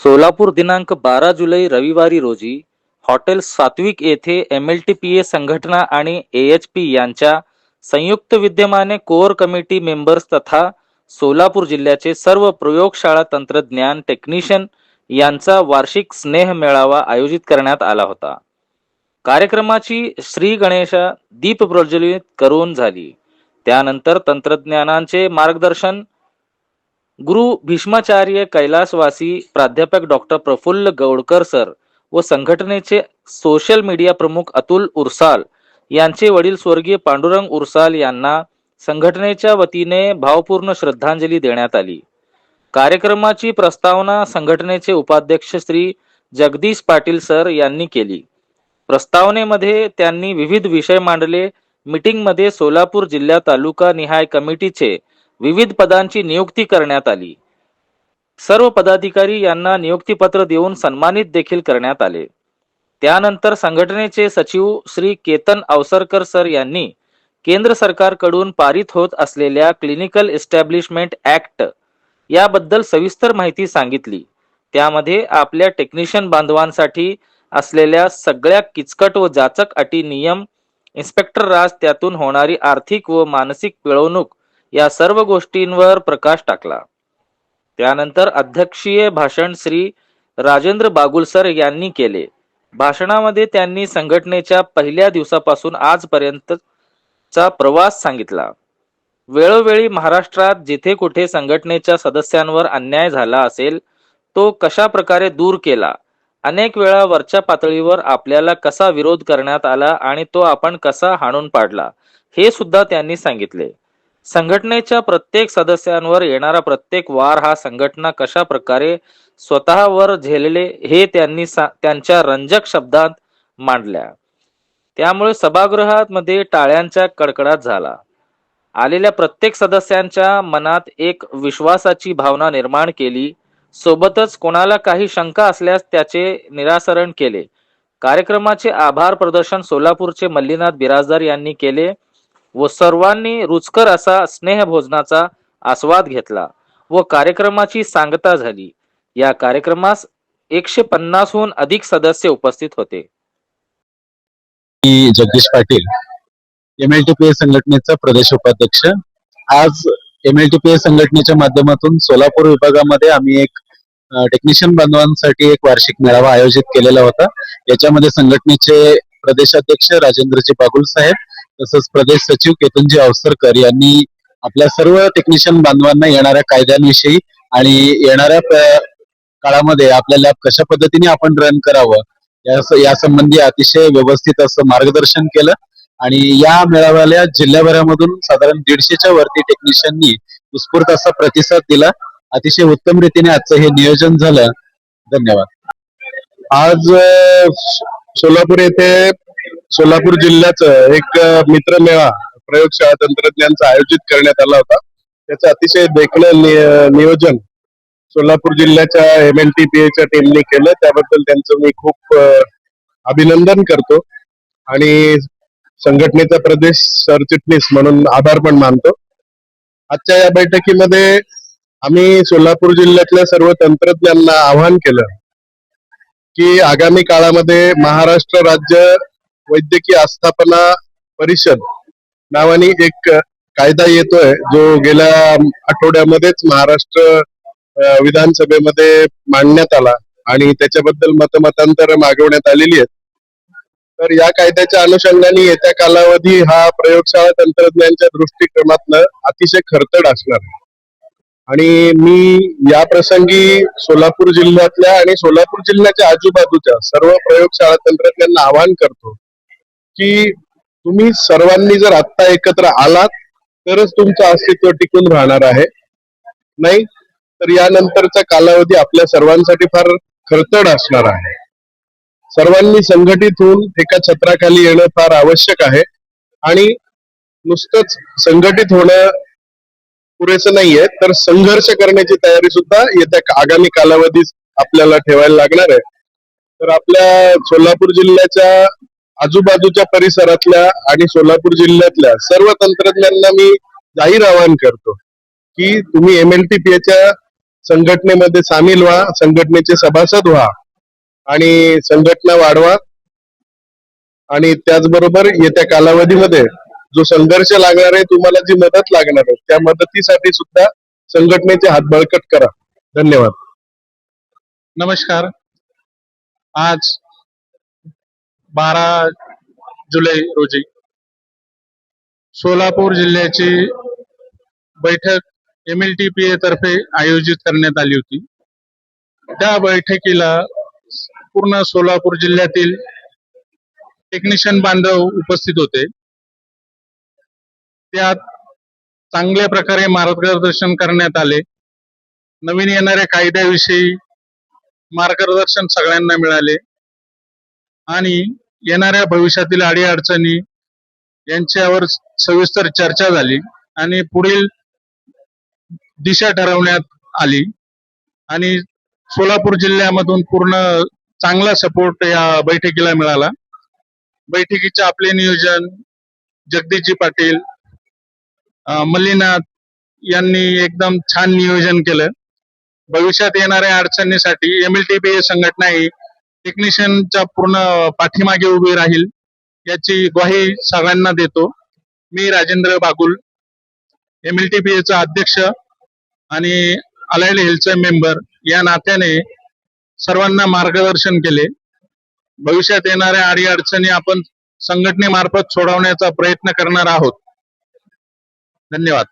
सोलापूर दिनांक 12 जुलै रविवारी रोजी हॉटेल सात्विक येथे MLTPA संघटना आणि AHP यांच्या संयुक्त विद्यमाने कोर कमिटी मेंबर्स तथा सोलापूर जिल्ह्याचे सर्व प्रयोगशाळा तंत्रज्ञान टेक्निशियन यांचा वार्षिक स्नेह मेळावा आयोजित करण्यात आला होता. कार्यक्रमाची श्री गणेशा दीप प्रज्वलित करून झाली. त्यानंतर तंत्रज्ञानाचे मार्गदर्शन गुरु भीष्माचार्य कैलासवासी प्राध्यापक डॉक्टर प्रफुल्ल गौडकर सर व संघटनेचे सोशल मीडिया प्रमुख अतुल उरसाल यांचे वडील स्वर्गीय पांडुरंग उरसाल यांना संघटनेच्या वतीने भावपूर्ण श्रद्धांजली देण्यात आली. कार्यक्रमाची प्रस्तावना संघटनेचे उपाध्यक्ष श्री जगदीश पाटील सर यांनी केली. प्रस्तावनेमध्ये त्यांनी विविध विषय मांडले. मीटिंगमध्ये सोलापूर जिल्हा तालुका निहाय कमिटीचे विविध पदांची नियुक्ती करण्यात आली. सर्व पदाधिकारी यांना नियुक्तीपत्र देऊन सन्मानित देखील करण्यात आले. त्यानंतर संघटनेचे सचिव श्री केतन अवसरकर सर यांनी केंद्र सरकारकडून पारित होत असलेल्या क्लिनिकल एस्टॅब्लिशमेंट ऍक्ट याबद्दल सविस्तर माहिती सांगितली. त्यामध्ये आपल्या टेक्निशियन बांधवांसाठी असलेल्या सगळ्या किचकट व जाचक अटी, नियम, इन्स्पेक्टर राज, त्यातून होणारी आर्थिक व मानसिक पिळवणूक या सर्व गोष्टींवर प्रकाश टाकला. त्यानंतर अध्यक्षीय भाषण श्री राजेंद्र बागुल सर यांनी केले. भाषणामध्ये त्यांनी संघटनेच्या पहिल्या दिवसापासून आजपर्यंतचा प्रवास सांगितला. वेळोवेळी महाराष्ट्रात जिथे कुठे संघटनेच्या सदस्यांवर अन्याय झाला असेल तो कशा प्रकारे दूर केला, अनेक वेळा वरच्या पातळीवर आपल्याला कसा विरोध करण्यात आला आणि तो आपण कसा हाणून पाडला, हे सुद्धा त्यांनी सांगितले. संघटनेच्या प्रत्येक सदस्यांवर येणारा प्रत्येक वार हा संघटना कशा प्रकारे स्वतःवर झेलले हे त्यांनी त्यांच्या रंजक शब्दात मांडल्या. त्यामुळे सभागृहात मध्ये टाळ्यांचा कडकडाट झाला. आलेल्या प्रत्येक सदस्यांच्या मनात एक विश्वासाची भावना निर्माण केली. सोबतच कोणाला काही शंका असल्यास त्याचे निरासरण केले. कार्यक्रमाचे आभार प्रदर्शन सोलापूरचे मल्लीनाथ बिराजदार यांनी केले व सर्वांनी रुचकर असा स्नेहभोजनाचा आस्वाद घेतला व कार्यक्रमाची सांगता झाली. या कार्यक्रमास 150 हून अधिक सदस्य उपस्थित होते. जगदीश पाटील, MLTPA संघटनेचा प्रदेश उपाध्यक्ष. आज MLTPA संघटनेच्या माध्यमातून सोलापूर विभागामध्ये आम्ही एक टेक्निशियन बांधवांसाठी एक वार्षिक मेळावा आयोजित केलेला होता. याच्यामध्ये संघटनेचे प्रदेशाध्यक्ष राजेंद्रजी बागुल साहेब तसंच प्रदेश सचिव केतनजी अवसरकर यांनी आपल्या सर्व टेक्निशियन बांधवांना येणाऱ्या कायद्यांविषयी आणि येणाऱ्या काळामध्ये आपल्या लॅब कशा पद्धतीने आपण रन करावं या संबंधी अतिशय व्यवस्थित असं मार्गदर्शन केलं आणि या मेळाव्याला जिल्ह्याभरामधून साधारण 150च्या वरती टेक्निशियननी उत्स्फूर्त असा प्रतिसाद दिला. अतिशय उत्तम रीतीने आजचं हे नियोजन झालं. धन्यवाद. आज सोलापूर येथे सोलापूर जिल्ह्याचं एक मित्रमेळा प्रयोगशाळा तंत्रज्ञानचा आयोजित करण्यात आला होता. त्याचं अतिशय देखणं नियोजन सोलापूर जिल्ह्याच्या MLTPAच्या टीमने केलं. त्याबद्दल त्यांचं मी खूप अभिनंदन करतो आणि संघटनेचा प्रदेश सरचिटणीस म्हणून आभार पण मानतो. आजच्या या बैठकीमध्ये आम्ही सोलापूर जिल्ह्यातल्या सर्व तंत्रज्ञांना आवाहन केलं की आगामी काळामध्ये महाराष्ट्र राज्य वैद्यकीय आस्थापना परिषद नावाने एक कायदा येतोय, जो गेल्या आठवड्यामध्येच महाराष्ट्र विधानसभेमध्ये मांडण्यात आला आणि त्याच्याबद्दल मतमतांतर मागवण्यात आलेली आहेत. तर या कायद्याच्या अनुषंगाने येत्या कालावधी हा प्रयोगशाळा तंत्रज्ञानाच्या दृष्टिक्रमातनं अतिशय खरतड असणार आहे आणि मी या प्रसंगी सोलापूर जिल्ह्यातल्या आणि सोलापूर जिल्ह्याच्या आजूबाजूच्या सर्व प्रयोगशाळा तंत्रज्ञांना आवाहन करतो की तुम्ही सर्वांनी जर आत्ता एकत्र आलात तरच तुमचं अस्तित्व टिकून राहणार आहे, नाही तर यानंतरचा कालावधी आपल्या सर्वांसाठी फार खरतड असणार आहे. सर्वांनी संघटित होऊन एका छत्राखाली येणं फार आवश्यक आहे आणि नुसतंच संघटित होणं पुरेसं नाहीये, तर संघर्ष करण्याची तयारी सुद्धा येत्या आगामी कालावधीत आपल्याला ठेवायला लागणार आहे. तर आपल्या सोलापूर जिल्ह्याच्या आजूबाजूच्या परिसरातल्या आणि सोलापूर जिल्ह्यातल्या सर्व तंत्रज्ञांना मी जाहीर आवाहन करतो की तुम्ही MLTPAच्या संघटनेमध्ये सामील व्हा, संघटनेचे सभासद व्हा आणि संघटना वाढवा. आणि त्याचबरोबर येत्या कालावधीमध्ये जो संघर्ष लागणार आहे, तुम्हाला जी मदत लागणार आहे, त्या मदतीसाठी सुद्धा संघटनेचे हात बळकट करा. धन्यवाद. नमस्कार. आज 12 जुलै रोजी सोलापूर जिल्ह्याची बैठक MLTPA तर्फे आयोजित करण्यात आली होती. त्या बैठकीला पूर्ण सोलापूर जिल्ह्यातील टेक्निशियन बांधव उपस्थित होते. त्यात चांगल्या प्रकारे मार्गदर्शन करण्यात आले. नवीन येणाऱ्या कायद्याविषयी मार्गदर्शन सगळ्यांना मिळाले आणि येणाऱ्या भविष्यातील अडीअडचणी यांच्यावर सविस्तर चर्चा झाली आणि पुढील दिशा ठरवण्यात आली. आणि सोलापूर जिल्ह्यामधून पूर्ण चांगला सपोर्ट या बैठकीला मिळाला. बैठकीचे आपले नियोजन जगदीशजी पाटील, मल्लीनाथ यांनी एकदम छान नियोजन केलं. भविष्यात येणाऱ्या अडचणीसाठी MLTPA संघटना ही टेक्निशियनच्या पूर्ण पाठीमागे उभी राहील याची ग्वाही सगळ्यांना देतो. मी राजेंद्र बागुल, MLTPA चा अध्यक्ष आणि अलाइड हेल्थचा मेंबर या नात्याने सर्वांना मार्गदर्शन केले. भविष्यात येणाऱ्या अडीअडचणी आपण संघटनेमार्फत सोडवण्याचा प्रयत्न करणार आहोत. धन्यवाद.